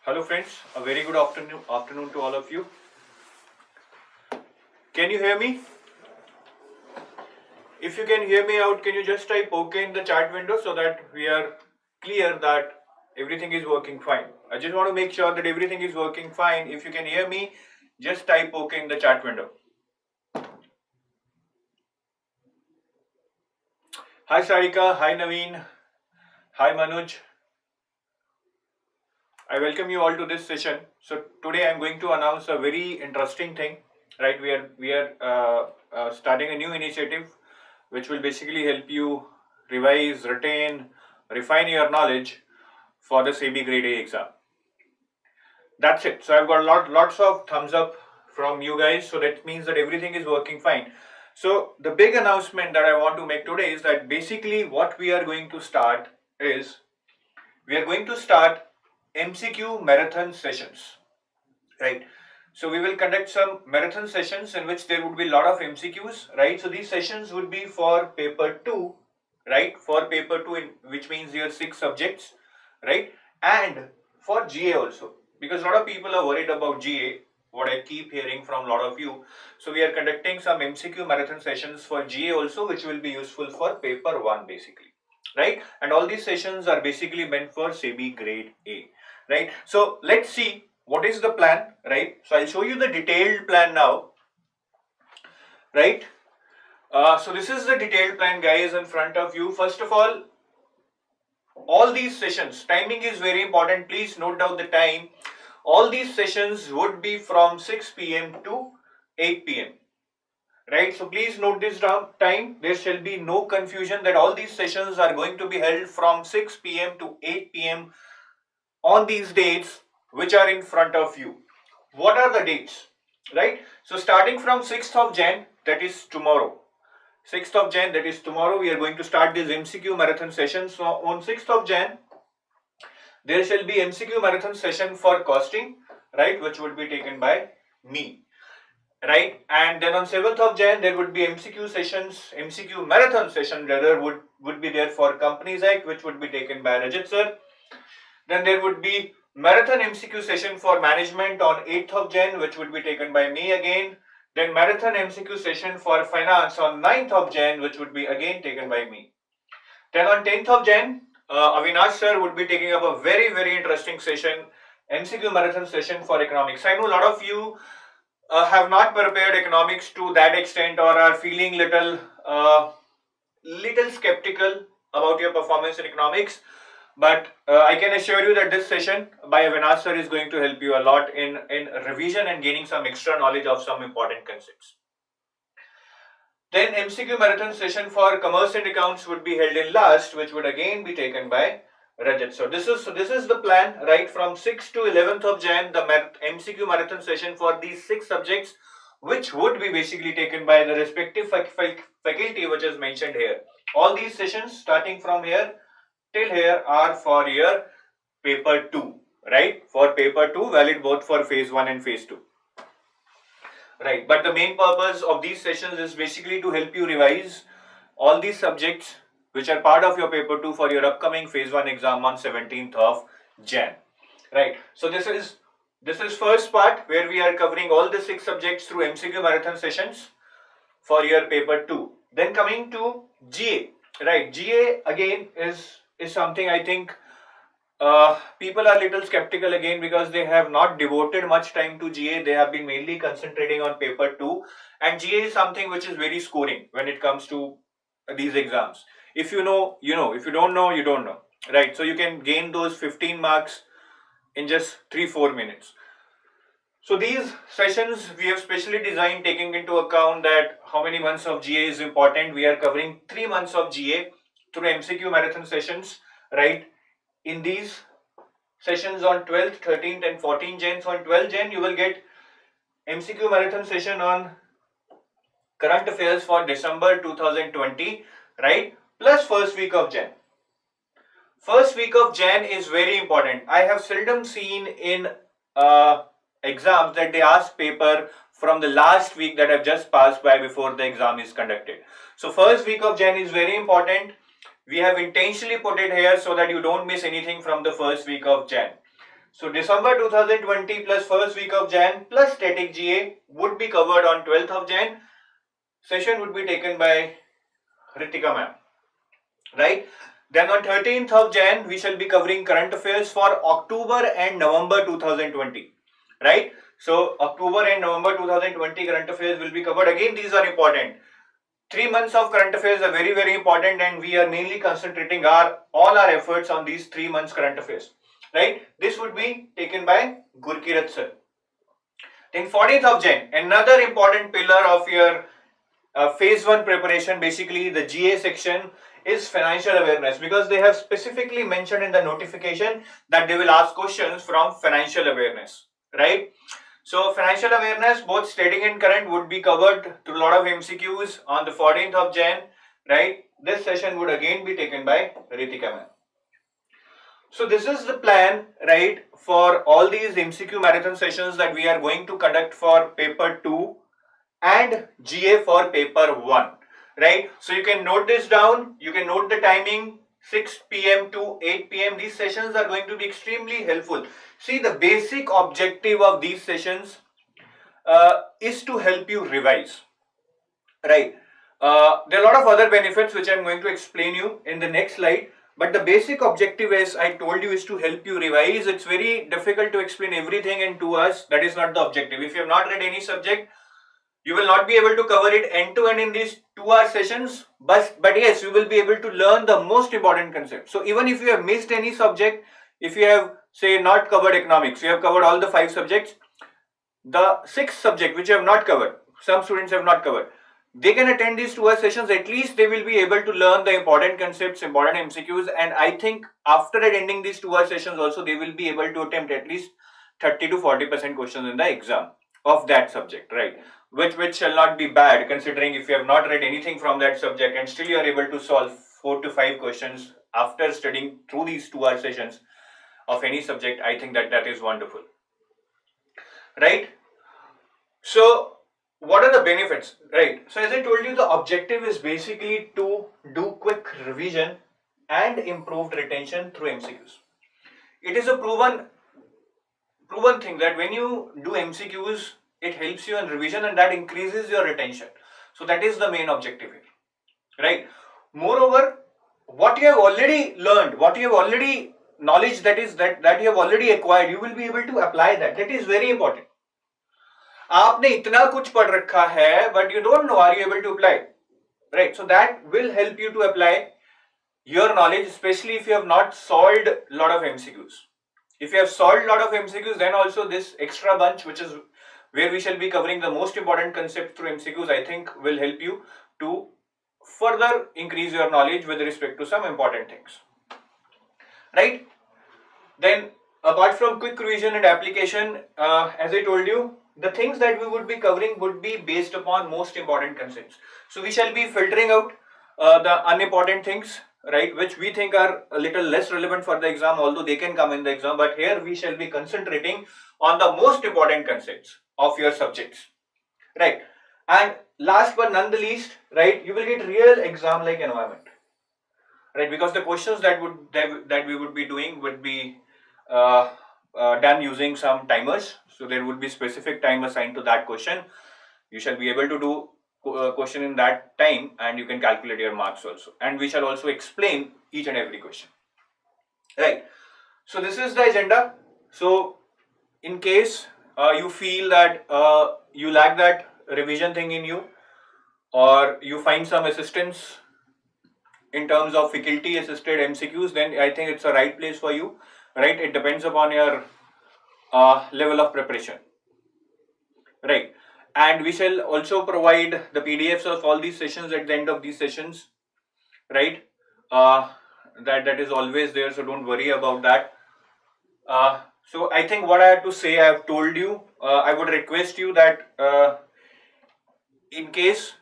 Hello friends, a very good afternoon to all of you. Can you hear me? If you can hear me out, can you just type OK in the chat window so that we are clear that everything is working fine. I just want to make sure that everything is working fine. If you can hear me, just type OK in the chat window. Hi Sarika, hi Naveen, hi Manuj. I welcome you all to this session. So today I am going to announce a very interesting thing. Right, we are starting a new initiative which will basically help you revise, retain, refine your knowledge for the SEBI Grade A exam. That's it. So I've got lots of thumbs up from you guys. So that means that everything is working fine. So the big announcement that I want to make today is that basically what we are going to start is we are going to start MCQ marathon sessions, right? So we will conduct some marathon sessions in which there would be a lot of MCQs, right? So these sessions would be for paper 2, right? For paper 2, which means your 6 subjects, right? And for GA also, because a lot of people are worried about GA, what I keep hearing from a lot of you. So we are conducting some MCQ marathon sessions for GA also, which will be useful for paper 1 basically, right? And all these sessions are basically meant for SEBI Grade A, right? So let's see what is the plan, right? So I'll show you the detailed plan now, right? So this is the detailed plan, guys, in front of you. First of all these sessions, timing is very important. Please note down the time. All these sessions would be from 6 p.m. to 8 p.m. Right? So please note this down time. There shall be no confusion that all these sessions are going to be held from 6 p.m. to 8 p.m. on these dates which are in front of you. What are the dates? Right? So starting from 6th of Jan, that is tomorrow. 6th of Jan, that is tomorrow, we are going to start this MCQ marathon session. So on 6th of Jan, there shall be MCQ marathon session for costing, right, which would be taken by me, right? And then on 7th of Jan, there would be MCQ marathon session rather would be there for Companies Act, which would be taken by Rajat sir. Then there would be marathon MCQ session for management on 8th of Jan, which would be taken by me again. Then marathon MCQ session for finance on 9th of Jan, which would be again taken by me. Then on 10th of Jan, Avinash sir would be taking up a very, very interesting session, MCQ marathon session for economics. I know a lot of you have not prepared economics to that extent or are feeling little skeptical about your performance in economics. But I can assure you that this session by Avinash sir is going to help you a lot in revision and gaining some extra knowledge of some important concepts. Then MCQ marathon session for commerce and accounts would be held in last, which would again be taken by Rajat. So this is the plan, right? From 6th to 11th of Jan, the MCQ marathon session for these 6 subjects, which would be basically taken by the respective faculty which is mentioned here. All these sessions starting from here till here are for your paper 2, right? For paper 2, valid both for phase 1 and phase 2. Right, but the main purpose of these sessions is basically to help you revise all these subjects which are part of your paper 2 for your upcoming phase 1 exam on 17th of Jan. Right, so this is first part where we are covering all the 6 subjects through MCQ marathon sessions for your paper 2. Then coming to GA, right? GA again is something I think people are little skeptical again because they have not devoted much time to GA. They have been mainly concentrating on paper 2, and GA is something which is very scoring when it comes to these exams. If you know, you know. If you don't know, you don't know, right? So you can gain those 15 marks in just 3-4 minutes. So these sessions we have specially designed taking into account that how many months of GA is important. We are covering 3 months of GA through MCQ marathon sessions, right? In these sessions on 12th, 13th and 14th Jan. So on 12th Jan, you will get MCQ marathon session on current affairs for December 2020, right? Plus first week of Jan. First week of Jan is very important. I have seldom seen in exams that they ask paper from the last week that have just passed by before the exam is conducted. So first week of Jan is very important. We have intentionally put it here so that you don't miss anything from the first week of Jan. So December 2020 plus first week of Jan plus static GA would be covered on 12th of Jan. Session would be taken by Ritika ma'am, right? Then on 13th of Jan, we shall be covering current affairs for October and November 2020, right? So October and November 2020 current affairs will be covered. Again, these are important. 3 months of current affairs are very, very important, and we are mainly concentrating all our efforts on these 3 months current affairs, right? This would be taken by Gurkirat sir. Then 14th of Jan, another important pillar of your phase 1 preparation, basically the GA section, is financial awareness, because they have specifically mentioned in the notification that they will ask questions from financial awareness, right? So financial awareness, both static and current, would be covered through a lot of MCQs on the 14th of Jan, right? This session would again be taken by Ritika ma'am. So this is the plan, right, for all these MCQ marathon sessions that we are going to conduct for paper 2 and GA for paper 1, right? So you can note this down, you can note the timing, 6 p.m. to 8 p.m. These sessions are going to be extremely helpful. See, the basic objective of these sessions is to help you revise, right? There are a lot of other benefits which I'm going to explain you in the next slide, but the basic objective, as I told you, is to help you revise. It's very difficult to explain everything in 2 hours. That is not the objective. If you have not read any subject, you will not be able to cover it end to end in these 2-hour sessions, but yes, you will be able to learn the most important concepts. So even if you have missed any subject, if you have, say, not covered economics, you have covered all the 5 subjects, the 6th subject which you have not covered, some students have not covered, they can attend these 2-hour sessions. At least they will be able to learn the important concepts, important MCQs, and I think after attending these 2-hour sessions also, they will be able to attempt at least 30 to 40% questions in the exam of that subject, right? Which shall not be bad, considering if you have not read anything from that subject and still you are able to solve 4 to 5 questions after studying through these 2-hour sessions of any subject. I think that is wonderful, right? So what are the benefits, right? So as I told you, the objective is basically to do quick revision and improved retention through MCQs. It is a proven thing that when you do MCQs, it helps you in revision and that increases your retention. So that is the main objective here, right? Moreover, what you have already learned, what you have already knowledge that you have already acquired, you will be able to apply that. That is very important. आपने इतना कुछ पढ़ रखा है, but you don't know, are you able to apply, right? So that will help you to apply your knowledge, especially if you have not solved a lot of MCQs. If you have solved a lot of MCQs, then also this extra bunch, which is where we shall be covering the most important concept through MCQs, I think will help you to further increase your knowledge with respect to some important things, right? Then apart from quick revision and application, as I told you, the things that we would be covering would be based upon most important concepts. So we shall be filtering out the unimportant things, right, which we think are a little less relevant for the exam, although they can come in the exam, but here we shall be concentrating on the most important concepts of your subjects, right? And last but not the least, right, you will get real exam like environment, right, because the questions that we would be doing would be done using some timers. So there would be specific time assigned to that question. You shall be able to do question in that time and you can calculate your marks also, and we shall also explain each and every question, right? So this is the agenda. So in case you feel that you lack that revision thing in you, or you find some assistance in terms of faculty assisted MCQs, then I think it's a right place for you, right? It depends upon your level of preparation, right? And we shall also provide the PDFs of all these sessions at the end of these sessions, right? That is always there, so don't worry about that. So I think what I have to say, I have told you. I would request you that in case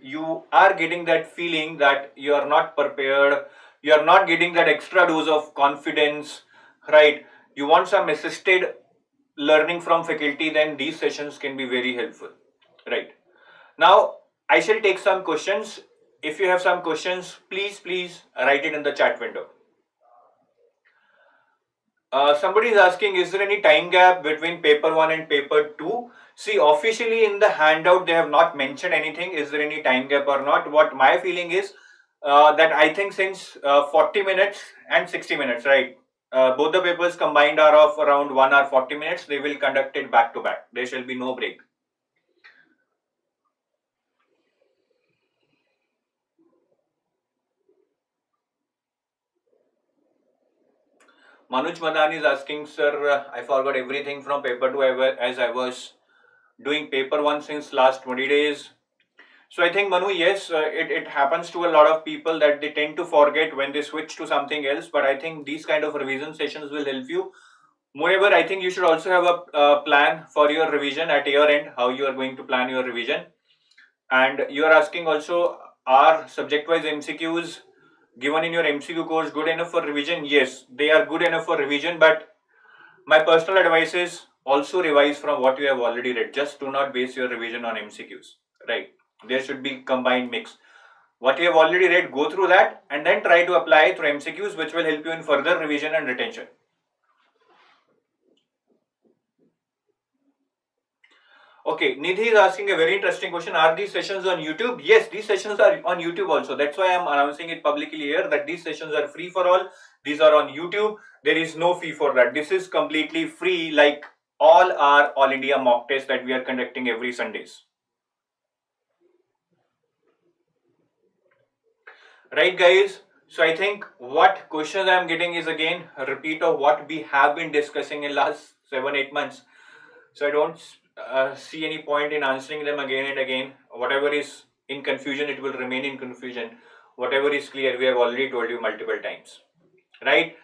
you are getting that feeling that you are not prepared, you are not getting that extra dose of confidence, right? You want some assisted learning from faculty, then these sessions can be very helpful, right? Now I shall take some questions. If you have some questions, please write it in the chat window. Somebody is asking, is there any time gap between paper 1 and paper 2? See, officially in the handout, they have not mentioned anything. Is there any time gap or not? What my feeling is that I think since 40 minutes and 60 minutes, right? Both the papers combined are of around 1 hour 40 minutes. They will conduct it back to back. There shall be no break. Manuj Madan is asking, sir, I forgot everything from paper 2 as I was doing paper 1 since last 20 days. So I think, Manu, yes, it happens to a lot of people that they tend to forget when they switch to something else. But I think these kind of revision sessions will help you. Moreover, I think you should also have a plan for your revision at your end, how you are going to plan your revision. And you are asking also, are subject-wise MCQs given in your MCQ course good enough for revision? Yes, they are good enough for revision, but my personal advice is also revise from what you have already read. Just do not base your revision on MCQs, right? There should be combined mix. What you have already read, go through that and then try to apply through MCQs, which will help you in further revision and retention. Okay, Nidhi is asking a very interesting question. Are these sessions on YouTube? Yes, these sessions are on YouTube also. That's why I'm announcing it publicly here that these sessions are free for all. These are on YouTube. There is no fee for that. This is completely free, like all our All India mock tests that we are conducting every Sundays. Right, guys? So I think what questions I'm getting is again a repeat of what we have been discussing in last 7-8 months. So I don't see any point in answering them again and again. Whatever is in confusion, it will remain in confusion. Whatever is clear, we have already told you multiple times, right?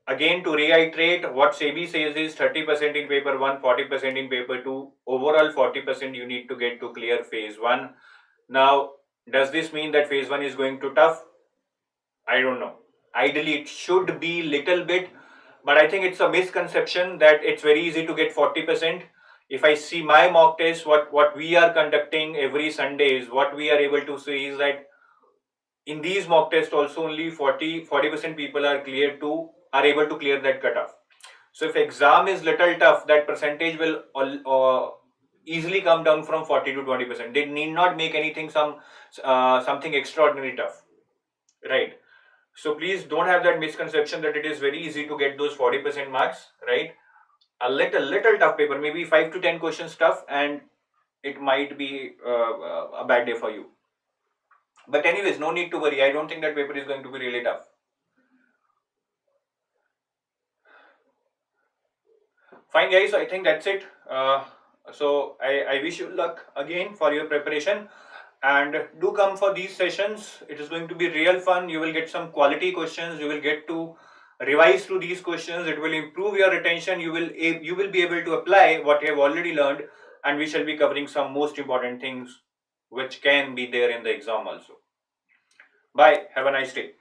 Again, to reiterate, what SEBI says is 30% in paper 1, 40% in paper 2. Overall, 40% you need to get to clear phase 1. Now, does this mean that phase 1 is going to tough? I don't know. Ideally, it should be little bit, but I think it's a misconception that it's very easy to get 40%. If I see my mock test, what we are conducting every Sunday is what we are able to see is that in these mock tests also only 40% people are able to clear that cutoff. So if exam is little tough, that percentage will easily come down from 40 to 20%. They need not make anything something extraordinary tough, right? So please don't have that misconception that it is very easy to get those 40% marks, right? A little tough paper, maybe 5 to 10 questions tough, and it might be a bad day for you. But anyways, no need to worry. I don't think that paper is going to be really tough. Fine, guys. I think that's it. So I wish you luck again for your preparation. And do come for these sessions. It is going to be real fun. You will get some quality questions. You will get to revise through these questions. It will improve your retention. You will be able to apply what you have already learned, and we shall be covering some most important things which can be there in the exam also. Bye. Have a nice day.